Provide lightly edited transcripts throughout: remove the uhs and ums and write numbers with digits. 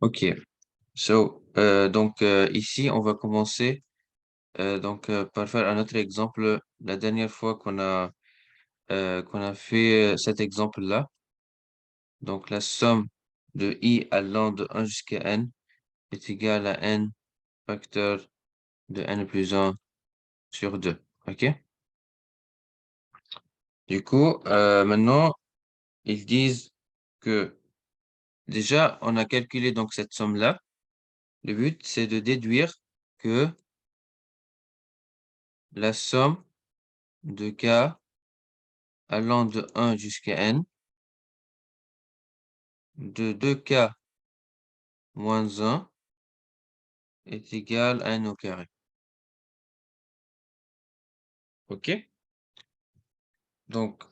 Ok. Ici, on va commencer par faire un autre exemple. La dernière fois qu'on a fait cet exemple-là, donc la somme de i allant de 1 jusqu'à n est égale à n facteur de n plus 1 sur 2. Ok? Du coup, maintenant, ils disent que déjà, on a calculé donc cette somme-là. Le but, c'est de déduire que la somme de k allant de 1 jusqu'à n de 2k moins 1 est égal à n au carré. OK? Donc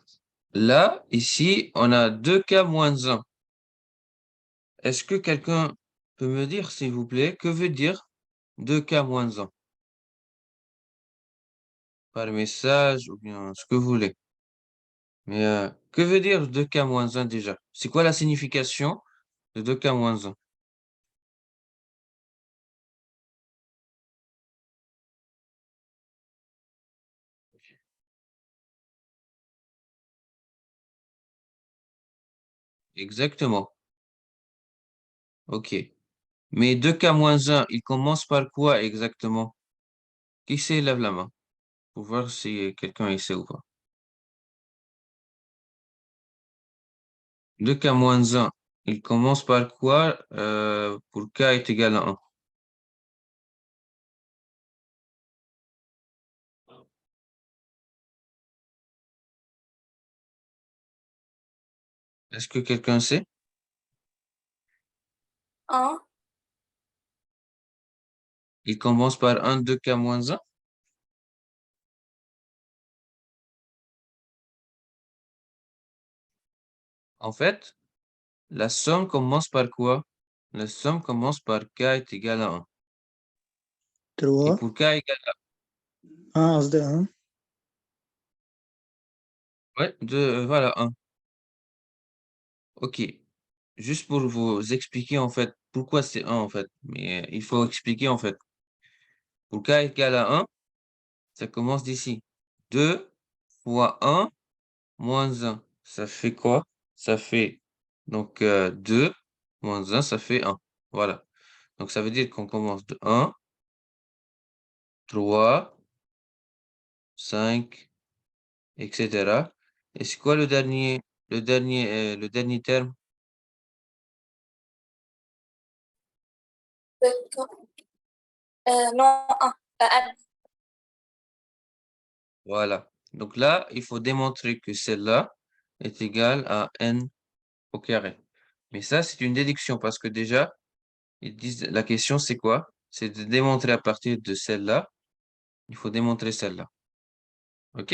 là, ici, on a 2k moins 1. Est-ce que quelqu'un peut me dire, s'il vous plaît, que veut dire 2k moins 1? Par message ou bien ce que vous voulez. Mais que veut dire 2k moins 1 déjà? C'est quoi la signification de 2k moins 1? Exactement. OK. Mais 2k moins 1, il commence par quoi exactement? Qui sait, lève la main pour voir si quelqu'un il sait ou pas. 2k moins 1, il commence par quoi pour k est égal à 1? Est-ce que quelqu'un sait? 1. Il commence par 1, 2k moins 1? En fait, la somme commence par quoi? La somme commence par k est égal à 1. Et 3. pour k égale قصدي 1. ouais, voilà, 1. OK. Juste pour vous expliquer en fait pourquoi c'est 1 en fait. Mais il faut expliquer en fait. Pour k égale à 1, ça commence d'ici. 2 fois 1 moins 1, ça fait quoi? Ça fait donc 2 moins 1, ça fait 1. Voilà. Donc ça veut dire qu'on commence de 1, 3, 5, etc. Et c'est quoi le dernier terme? Non, 1. N. Voilà. Donc là, il faut démontrer que celle-là est égale à n au carré. Mais ça, c'est une déduction parce que déjà, ils disent la question, c'est quoi? C'est de démontrer à partir de celle-là, il faut démontrer celle-là. OK?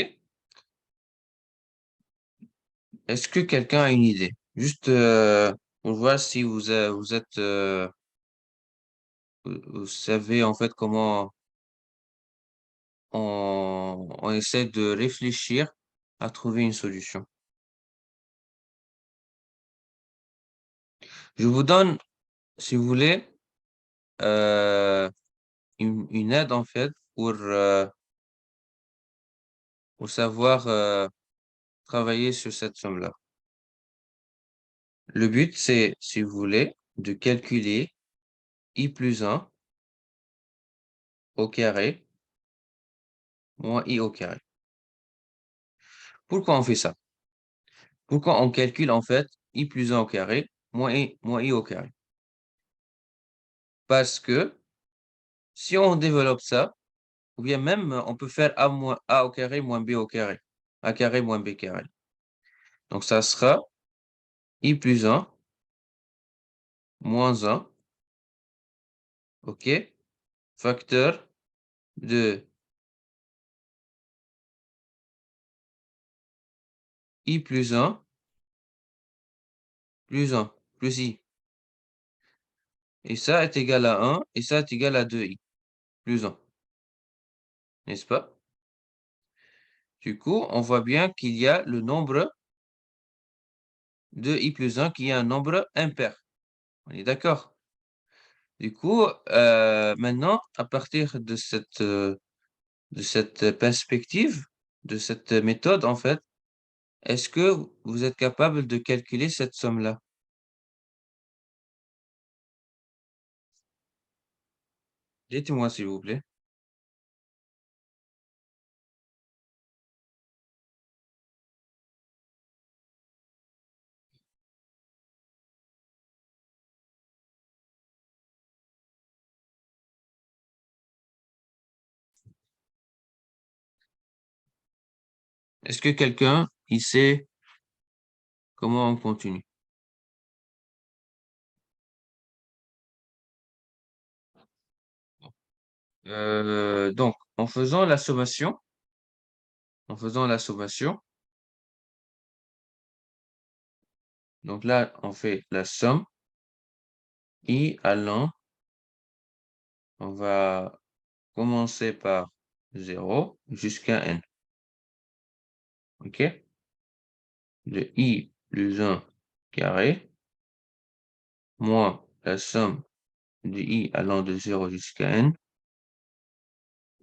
Est-ce que quelqu'un a une idée? Juste pour voir si vous êtes, vous savez en fait comment on essaie de réfléchir à trouver une solution. Je vous donne, si vous voulez, une aide en fait pour savoir travailler sur cette somme-là. Le but, c'est, si vous voulez, de calculer i plus 1 au carré moins i au carré. Pourquoi on fait ça? Pourquoi on calcule en fait i plus 1 au carré moins i au carré? Parce que si on développe ça, ou bien même on peut faire a au carré moins b au carré, a carré moins b carré. Donc ça sera i plus 1 moins 1, ok, facteur de i plus 1 plus 1 plus i. Et ça est égal à 1 et ça est égal à 2i plus 1, n'est-ce pas? Du coup, on voit bien qu'il y a le nombre de i plus 1 qui est un nombre impair. On est d'accord? Du coup, maintenant, à partir de cette perspective, de cette méthode, en fait, est-ce que vous êtes capable de calculer cette somme-là? Dites-moi, s'il vous plaît. Est-ce que quelqu'un, il sait comment on continue? Donc, en faisant la sommation, donc là, on fait la somme i allant, on va commencer par 0 jusqu'à n, OK? De i plus 1 carré moins la somme de i allant de 0 jusqu'à n,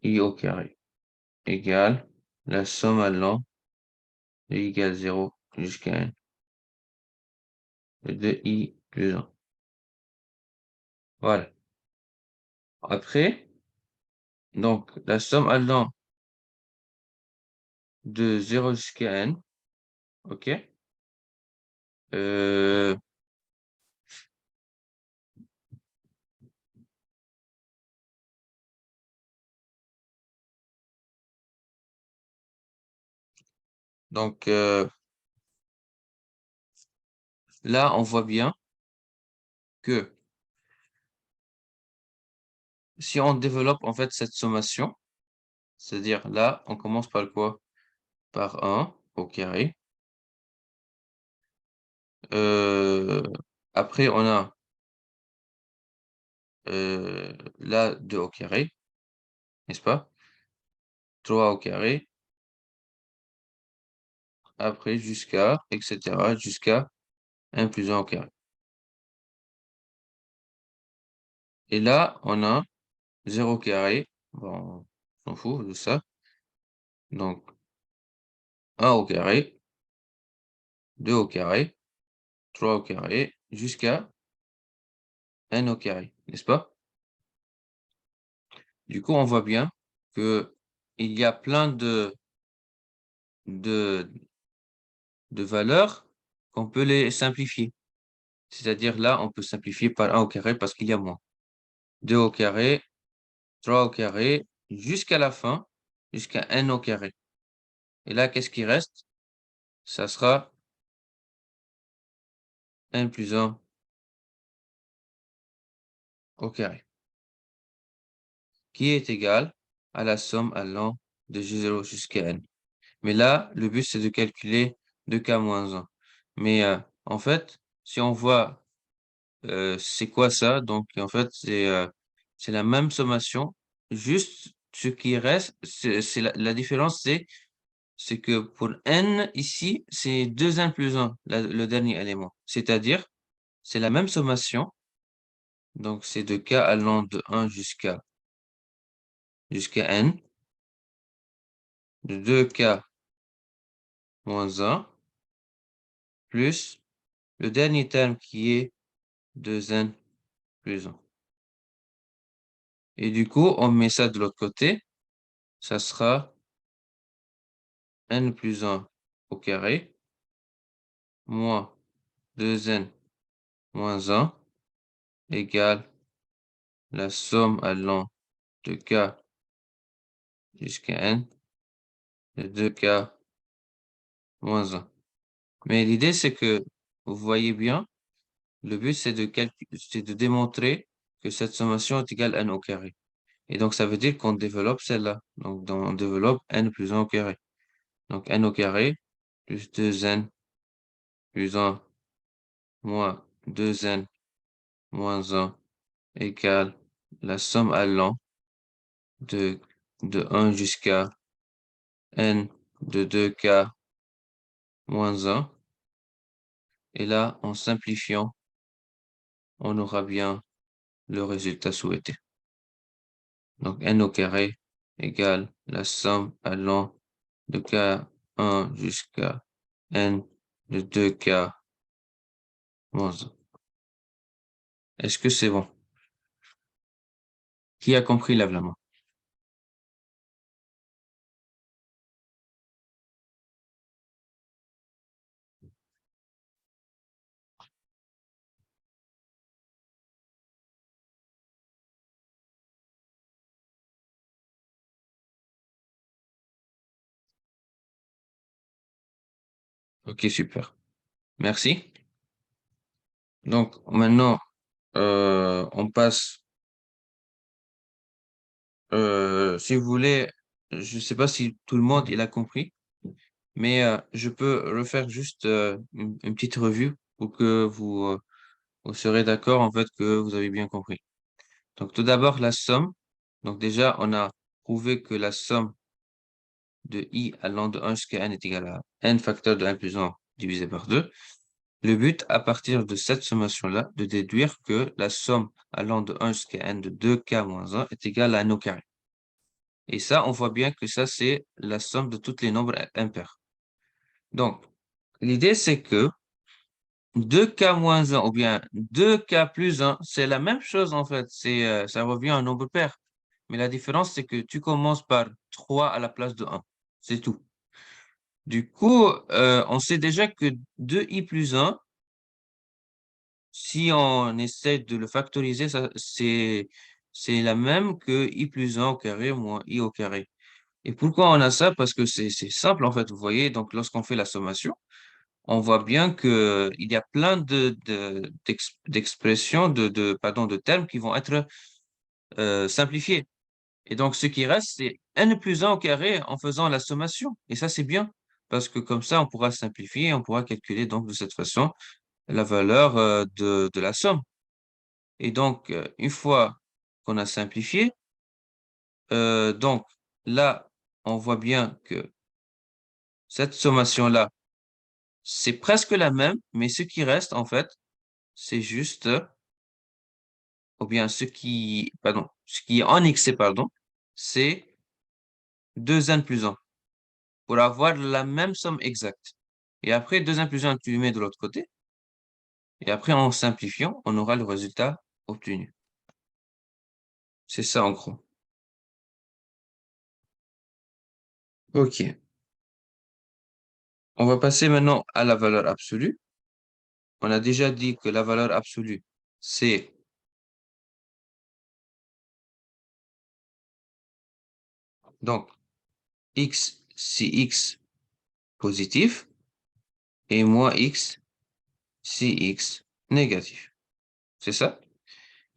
i au carré, égale la somme allant de i égale 0 jusqu'à n, de i plus 1. Voilà. Après, donc la somme allant de 0 jusqu'à n, OK? Heu, donc là, on voit bien que si on développe, en fait, cette sommation, c'est-à-dire là, on commence par quoi? Par 1 au carré, heu, après on a, là 2 au carré, n'est-ce pas? 3 au carré, après jusqu'à et cetera, jusqu'à n plus 1 au carré et là, on a 0 au carré, bon, on s'en fout de ça, donc 1 au carré, 2 au carré, 3 au carré, jusqu'à n au carré, n'est-ce pas? Du coup, on voit bien que il y a plein de de valeurs qu'on peut les simplifier. C'est-à-dire là, on peut simplifier par 1 au carré parce qu'il y a moins. 2 au carré, 3 au carré, jusqu'à la fin, jusqu'à n au carré. Et là, qu'est-ce qui reste? Ça sera n plus 1 au carré, qui est égal à la somme allant de 0 jusqu'à n. Mais là, le but, c'est de calculer 2k-1. Mais, en fait, si on voit, c'est quoi ça? Donc en fait, c'est la même sommation, juste ce qui reste, c'est la différence, c'est que pour n ici, c'est 2n plus 1, le dernier élément. C'est-à-dire, c'est la même sommation, donc c'est de k allant de 1 jusqu'à n, de 2k moins 1, plus le dernier terme qui est 2n plus 1. Et du coup, on met ça de l'autre côté, ça sera n plus 1 au carré, moins 2n moins 1 égale la somme allant de k jusqu'à n de 2k moins 1. Mais l'idée, c'est que vous voyez bien, le but, c'est de démontrer que cette sommation est égale à n au carré. Et donc, ça veut dire qu'on développe celle-là. Donc, on développe n plus 1 au carré. Donc, n au carré plus 2n plus 1 moins 2n moins 1 égale la somme allant de, de 1 jusqu'à n de 2k moins 1. Et là, en simplifiant, on aura bien le résultat souhaité. Donc, n au carré égale la somme allant de K1 jusqu'à n de 2K moins 1. Est-ce que c'est bon? Qui a compris, lève la main. Ok, super. Merci. Donc, maintenant, on passe, si vous voulez, je ne sais pas si tout le monde il a compris, mais je peux refaire juste une petite revue pour que vous serez d'accord en fait que vous avez bien compris. Donc, tout d'abord, la somme. Donc, déjà, on a prouvé que la somme de i allant de 1 jusqu'à n est égale à n facteur de 1 plus 1 divisé par 2. Le but, à partir de cette sommation-là, de déduire que la somme allant de 1 jusqu'à n de 2k moins 1 est égale à n au carré. Et ça, on voit bien que ça, c'est la somme de tous les nombres impairs. Donc, l'idée, c'est que 2k moins 1 ou bien 2k plus 1, c'est la même chose en fait. Ça revient à un nombre pair. Mais la différence, c'est que tu commences par 3 à la place de 1. C'est tout. Du coup, on sait déjà que 2i plus 1, si on essaie de le factoriser, c'est la même que i plus 1 au carré moins i au carré. Et pourquoi on a ça? Parce que c'est simple en fait, vous voyez. Donc, lorsqu'on fait la sommation, on voit bien que il y a plein d'expressions, pardon, de termes qui vont être simplifiés. Et donc, ce qui reste, c'est n plus 1 au carré en faisant la sommation. Et ça, c'est bien, parce que comme ça, on pourra simplifier, on pourra calculer donc de cette façon la valeur de la somme. Et donc, une fois qu'on a simplifié, donc là, on voit bien que cette sommation-là, c'est presque la même, mais ce qui reste, en fait, c'est juste, ou bien ce qui est annexé, pardon, c'est 2n plus 1 pour avoir la même somme exacte. Et après, 2n plus 1, tu le mets de l'autre côté. Et après, en simplifiant, on aura le résultat obtenu. C'est ça, en gros. OK. On va passer maintenant à la valeur absolue. On a déjà dit que la valeur absolue, c'est donc x si x positif et moins x si x négatif. C'est ça?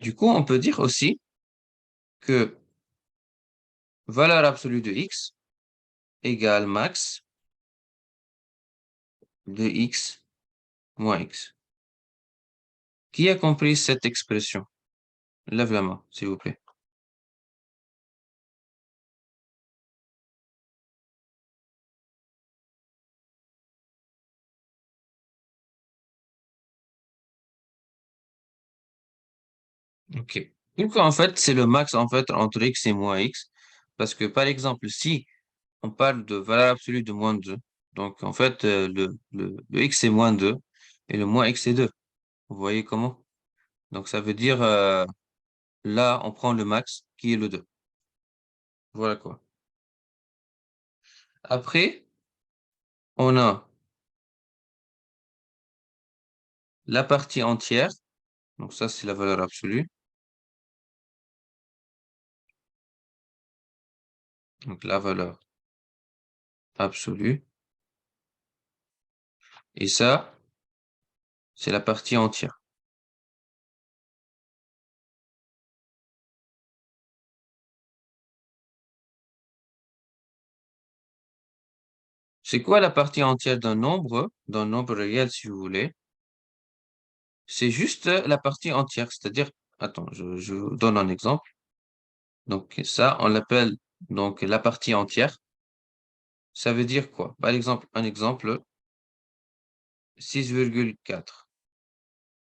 Du coup, on peut dire aussi que valeur absolue de x égale max de x moins x. Qui a compris cette expression? Lève la main, s'il vous plaît. OK. Donc, en fait, c'est le max en fait entre x et moins x. Parce que, par exemple, si on parle de valeur absolue de moins 2, donc en fait, le x est moins 2 et le moins x est 2. Vous voyez comment? Donc, ça veut dire, là, on prend le max qui est le 2. Voilà quoi. Après, on a la partie entière. Donc, ça, c'est la valeur absolue. Donc, la valeur absolue. Et ça, c'est la partie entière. C'est quoi la partie entière d'un nombre réel, si vous voulez? C'est juste la partie entière, c'est-à-dire, attends, je vous donne un exemple. Donc, ça, on l'appelle donc la partie entière. Ça veut dire quoi? Par exemple, un exemple, 6,4.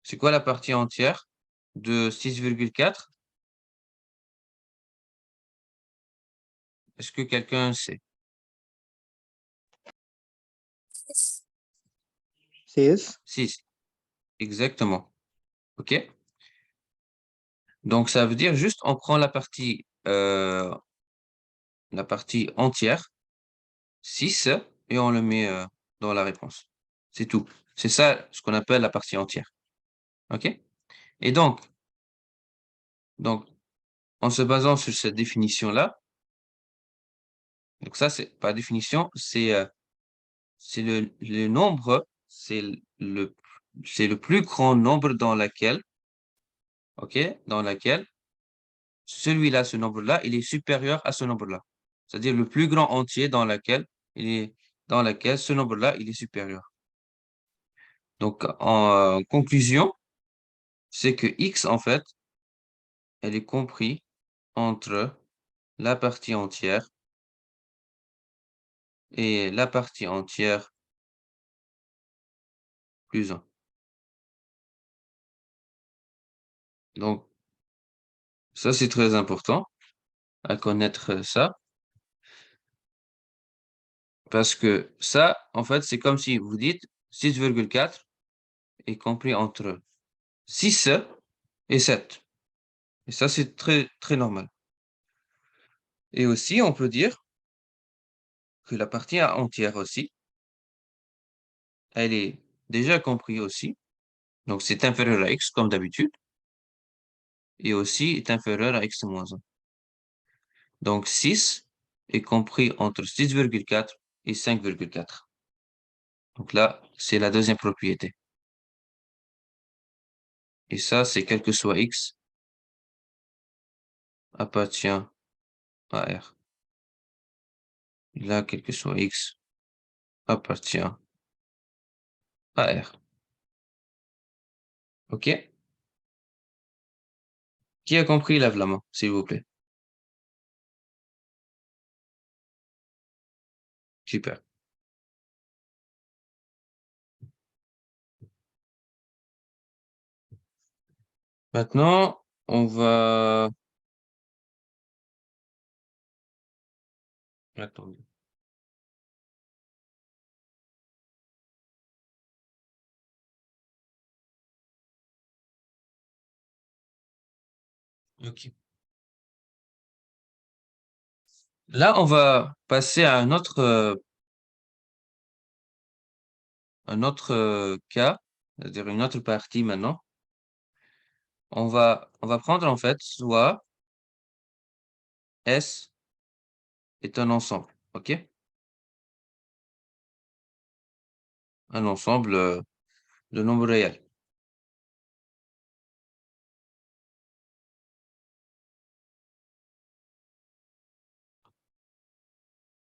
C'est quoi la partie entière? de 6,4? Est-ce que quelqu'un sait? 6. 6, exactement. OK? Donc, ça veut dire juste on prend la partie entière, 6, et on le met dans la réponse. C'est tout. C'est ça ce qu'on appelle la partie entière. OK? Et donc, en se basant sur cette définition-là, donc ça, c'est pas définition, c'est le nombre, c'est le plus grand nombre dans laquelle, OK? Dans laquelle celui-là, ce nombre-là, il est supérieur à ce nombre-là. C'est-à-dire le plus grand entier dans laquelle ce nombre-là, il est supérieur. Donc, en conclusion, c'est que x, en fait, elle est compris entre la partie entière et la partie entière plus 1. Donc, ça, c'est très important à connaître ça, parce que ça, en fait, c'est comme si vous dites 6,4 est compris entre 6 et 7. Et ça, c'est très, très normal. Et aussi, on peut dire que la partie entière aussi, elle est déjà comprise aussi. Donc, c'est inférieur à x comme d'habitude, et aussi est inférieur à x moins 1. Donc, 6 est compris entre 6,4 et 5,4. Donc là, c'est la deuxième propriété. Et ça, c'est quel que soit x appartient à R. Et là, quel que soit x appartient à R. OK? Qui a compris? Lève la main, s'il vous plaît. Super. Maintenant, on va... Attendez. OK. Là, on va passer à un autre cas, c'est-à-dire une autre partie maintenant. On va prendre en fait soit S est un ensemble, OK? Un ensemble de nombres réels.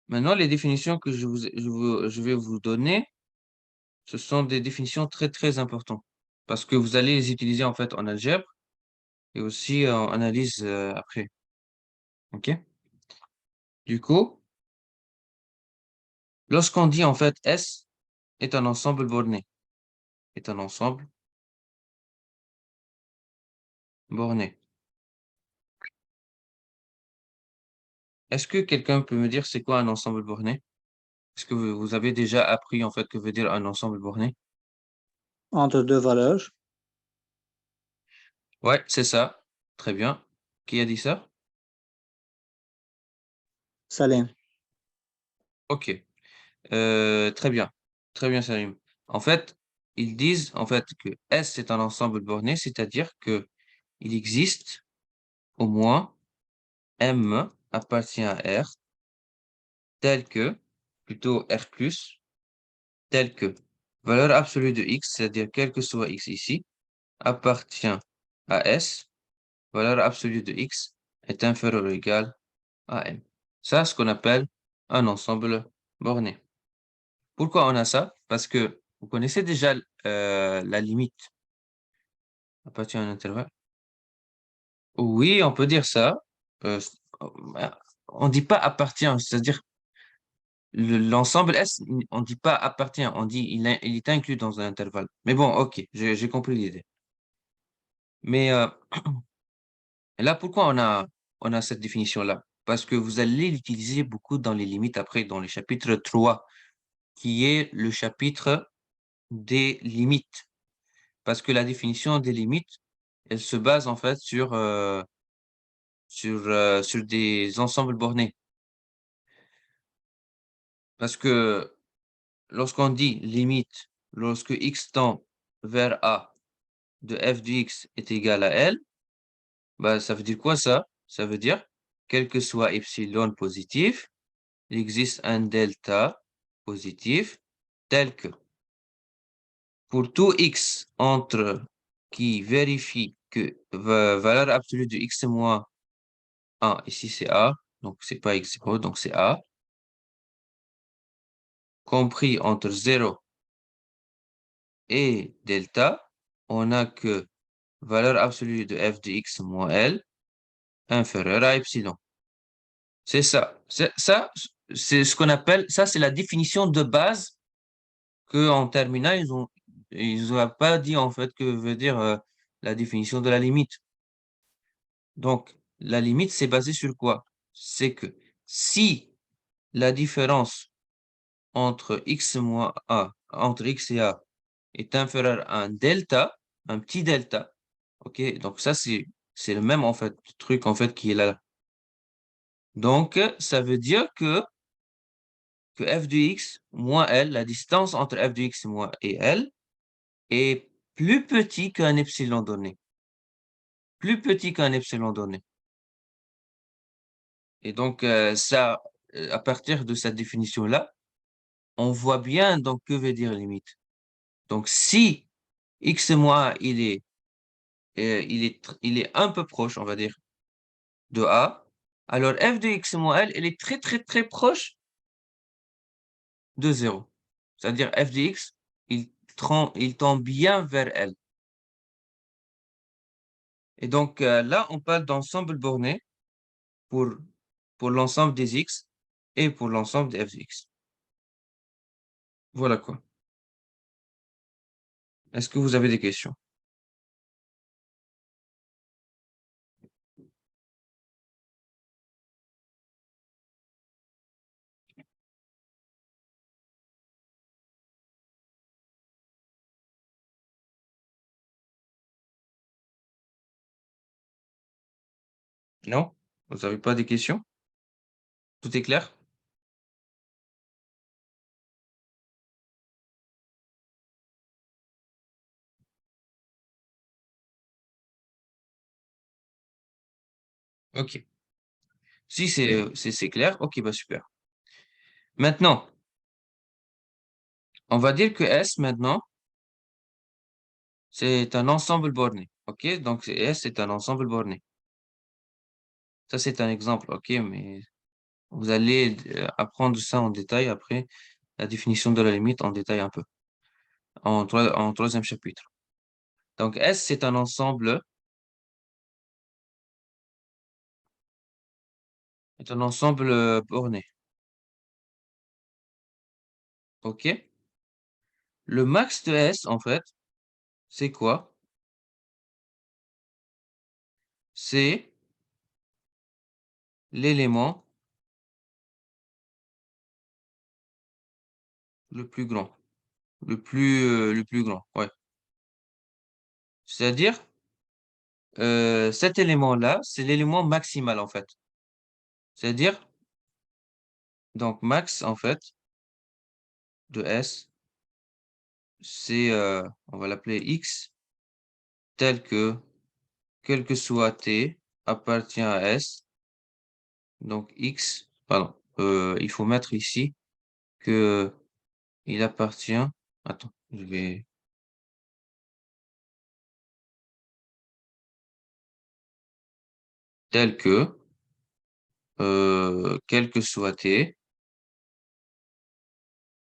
Maintenant, les définitions que je vais vous donner, ce sont des définitions très, très importantes parce que vous allez les utiliser en fait en algèbre et aussi en analyse après, OK? Du coup, lorsqu'on dit en fait S est un ensemble borné, est un ensemble borné. Est-ce que quelqu'un peut me dire c'est quoi un ensemble borné? Est-ce que vous avez déjà appris en fait que veut dire un ensemble borné? Entre deux valeurs. Ouais, c'est ça. Très bien. Qui a dit ça? Salim. OK. Très bien. Très bien, Salim. En fait, ils disent en fait que S est un ensemble borné, c'est-à-dire que il existe au moins M appartient à R tel que, plutôt R+, tel que valeur absolue de X, c'est-à-dire quel que soit X ici, appartient à S, valeur absolue de X est inférieure ou égale à M. Ça, ce qu'on appelle un ensemble borné. Pourquoi on a ça? Parce que vous connaissez déjà la limite appartient à un intervalle. Oui, on peut dire ça. On dit pas appartient, c'est-à-dire l'ensemble S, on dit pas appartient, on dit il est inclus dans un intervalle. Mais bon, ok, j'ai compris l'idée. Mais là, pourquoi on a cette définition-là? Parce que vous allez l'utiliser beaucoup dans les limites après, dans le chapitre 3, qui est le chapitre des limites. Parce que la définition des limites, elle se base en fait sur des ensembles bornés. Parce que lorsqu'on dit limite, lorsque x tend vers A de f de x est égal à L, bah, ça veut dire quoi ça? Ça veut dire, quel que soit epsilon positif, il existe un delta positif tel que pour tout x entre qui vérifie que valeur absolue de x moins 1, ici c'est A, donc c'est pas x0, donc c'est A, compris entre 0 et delta, on a que valeur absolue de f de x moins L inférieure à epsilon. C'est ça. C'est ce qu'on appelle, ça c'est la définition de base qu'en terminale, ils ont pas dit en fait que veut dire la définition de la limite. Donc, la limite, c'est basé sur quoi? C'est que si la différence entre x moins a, entre x et a, est inférieure à un delta, un petit delta, ok? Donc ça, c'est le même en fait truc en fait qui est là. Donc, ça veut dire que f de x moins L, la distance entre f de x et L, est plus petit qu'un epsilon donné. Plus petit qu'un epsilon donné. Et donc, à partir de cette définition-là, on voit bien donc que veut dire limite. Donc, si x moins il est un peu proche, on va dire, de A, alors f de x moins L, elle est très, très, très proche de 0. C'est-à-dire f de x, il tend bien vers L. Et donc, là, on parle d'ensemble borné pour, pour l'ensemble des x et pour l'ensemble des f de x. Voilà quoi. Est-ce que vous avez des questions? Non? Vous n'avez pas des questions? Tout est clair? OK. Si c'est clair, OK, bah super. Maintenant, on va dire que S maintenant, c'est un ensemble borné. OK? Donc S est un ensemble borné. Ça, c'est un exemple, OK? Mais vous allez apprendre ça en détail après, la définition de la limite en détail un peu, en troisième chapitre. Donc S, c'est un ensemble borné. OK? Le max de S, en fait, c'est quoi? C'est l'élément le plus grand, le plus grand, ouais. C'est-à-dire, cet élément-là, c'est l'élément maximal, en fait. C'est-à-dire, donc max, en fait, de S, c'est, on va l'appeler X, tel que, quel que soit T, appartient à S. Donc X, pardon, il faut mettre ici que il appartient, attends, je vais, tel que, quel que soit T,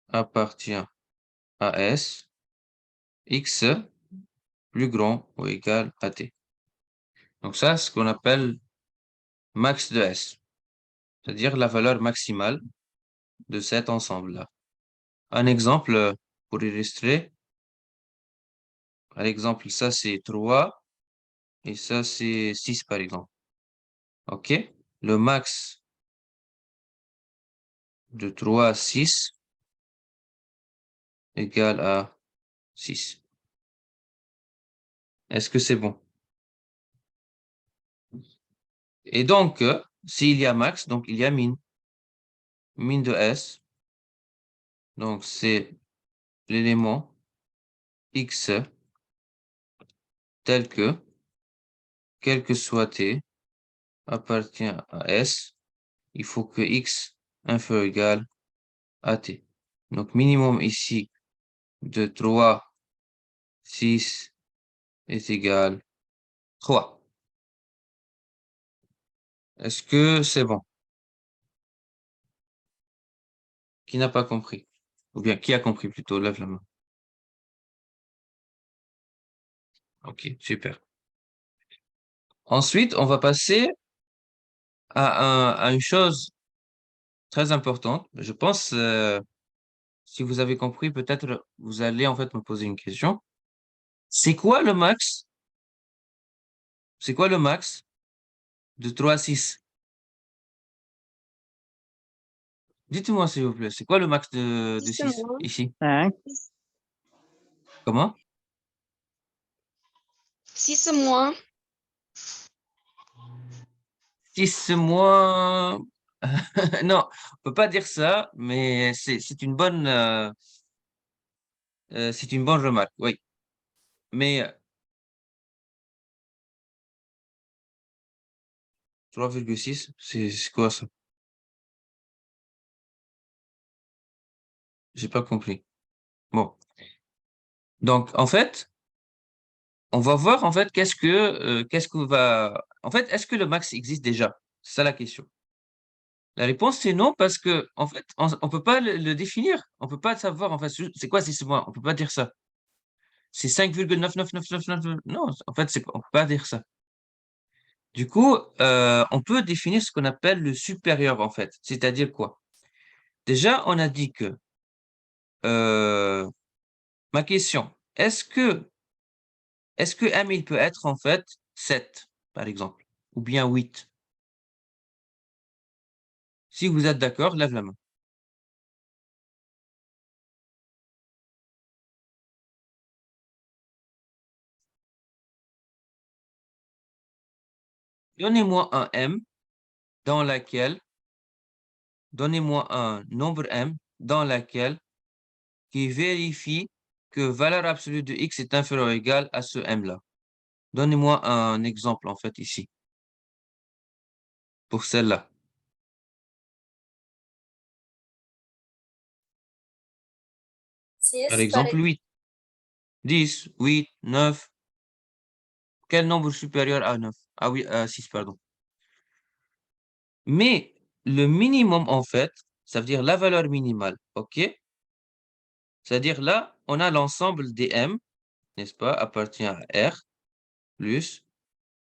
appartient à S, X plus grand ou égal à T. Donc ça, c'est ce qu'on appelle max de S, c'est-à-dire la valeur maximale de cet ensemble-là. Un exemple pour illustrer, par exemple, ça c'est 3 et ça, c'est 6, par exemple. OK? Le max de 3 à 6 égale à 6. Est-ce que c'est bon? Et donc, s'il y a max, donc il y a min. Min de S, donc c'est l'élément X tel que, quel que soit T, appartient à S. Il faut que X inférieur ou égal à T. Donc, minimum ici de 3, 6 est égal 3. Est-ce que c'est bon? Qui n'a pas compris? Ou bien qui a compris plutôt? Lève la main. OK, super. Ensuite, on va passer à une chose très importante. Je pense, si vous avez compris, peut-être vous allez en fait me poser une question. C'est quoi le max? C'est quoi le max de 3 à 6? Dites-moi s'il vous plaît, c'est quoi le max de 6 6 moins, ici? 5, Comment? 6 moins, 6 mois. Non, on peut pas dire ça, mais c'est une bonne remarque, oui. Mais 3,6, c'est quoi ça? J'ai pas compris. Bon, donc en fait, on va voir en fait qu'est-ce qu'on va. En fait, est-ce que le max existe déjà? C'est ça la question. La réponse c'est non parce que en fait, on peut pas le définir. On peut pas savoir en fait c'est quoi 6 mois. On peut pas dire ça. C'est 5,99999. Non, en fait, on peut pas dire ça. Du coup, on peut définir ce qu'on appelle le supérieur, en fait. C'est-à-dire quoi? Déjà, on a dit que, ma question, est-ce que M, il peut être en fait 7, par exemple, ou bien 8? Si vous êtes d'accord, lève la main. Donnez-moi un M dans laquelle, donnez-moi un nombre M dans laquelle qui vérifie que valeur absolue de X est inférieure ou égale à ce M-là. Donnez-moi un exemple, en fait, ici, pour celle-là. Par 6 par exemple, 8, 10, 8, 9. Quel nombre supérieur à 9? Ah oui, à 6, pardon. Mais le minimum, en fait, ça veut dire la valeur minimale, OK? C'est-à-dire là, on a l'ensemble des M, n'est-ce pas, appartient à R, plus,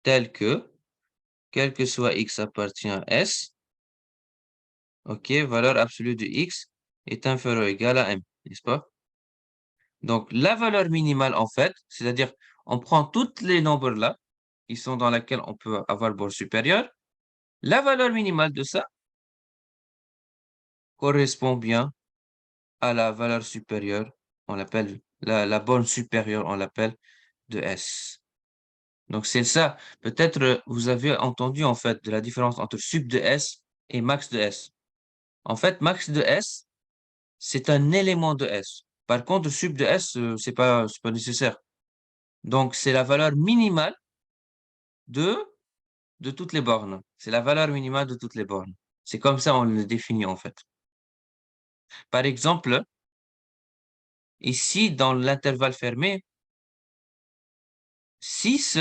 tel que, quel que soit X appartient à S, OK? Valeur absolue de X est inférieure ou égale à M, n'est-ce pas? Donc, la valeur minimale, en fait, c'est-à-dire, on prend toutes les nombres là, qui sont dans laquelle on peut avoir bord supérieur. La valeur minimale de ça correspond bien à la valeur supérieure, on l'appelle la borne supérieure, on l'appelle de S. Donc, c'est ça. Peut-être vous avez entendu, en fait, de la différence entre sub de S et max de S. En fait, max de S, c'est un élément de S. Par contre, sub de S, c'est pas nécessaire. Donc, c'est la valeur minimale de de toutes les bornes. C'est la valeur minimale de toutes les bornes. C'est comme ça on le définit en fait. Par exemple, ici dans l'intervalle fermé, 6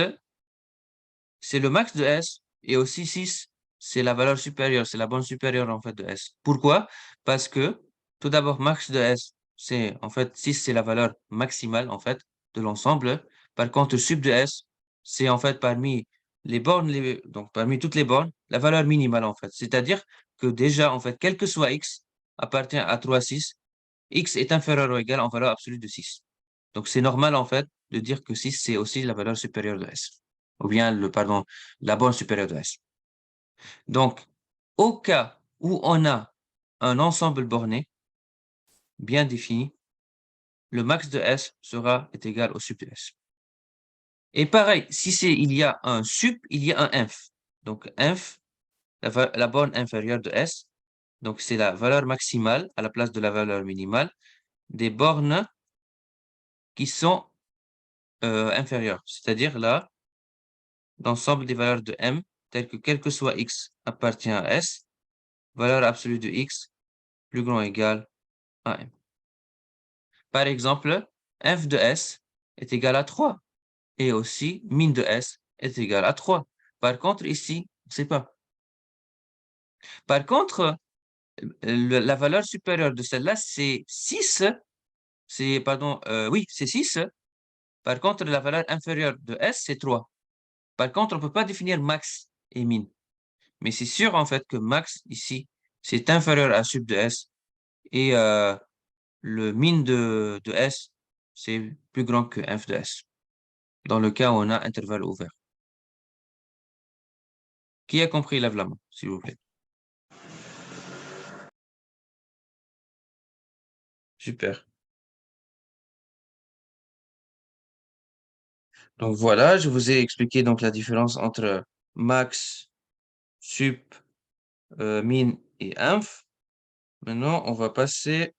c'est le max de S et aussi 6 c'est la valeur supérieure, c'est la borne supérieure en fait de S. Pourquoi? Parce que tout d'abord max de S, c'est en fait 6 c'est la valeur maximale en fait de l'ensemble. Par contre sub de S, c'est en fait parmi les bornes, donc parmi toutes les bornes, la valeur minimale en fait. C'est-à-dire que déjà en fait quel que soit X appartient à 3, 6, X est inférieur ou égal en valeur absolue de 6. Donc c'est normal en fait de dire que 6 c'est aussi la valeur supérieure de S. ou bien la borne supérieure de S. Donc, au cas où on a un ensemble borné bien défini, le max de S est égal au sup de S. Et pareil, si il y a un sup, il y a un inf. Donc, inf, la borne inférieure de S, donc c'est la valeur maximale à la place de la valeur minimale des bornes qui sont inférieures. C'est-à-dire là, l'ensemble des valeurs de M, telles que quel que soit X appartient à S, valeur absolue de X plus grand ou égal à M. Par exemple, f de S est égal à 3 et aussi min de S est égal à 3. Par contre, ici, on ne sait pas. Par contre, la valeur supérieure de celle-là, c'est 6. Oui, c'est 6. Par contre, la valeur inférieure de S, c'est 3. Par contre, on ne peut pas définir max et min. Mais c'est sûr, en fait, que max, ici, c'est inférieur à sup de S. Et le min de S, c'est plus grand que f de S. Dans le cas où on a intervalle ouvert. Qui a compris, lève la main, s'il vous plaît. Super. Donc voilà, je vous ai expliqué donc la différence entre max, sup, min et inf. Maintenant, on va passer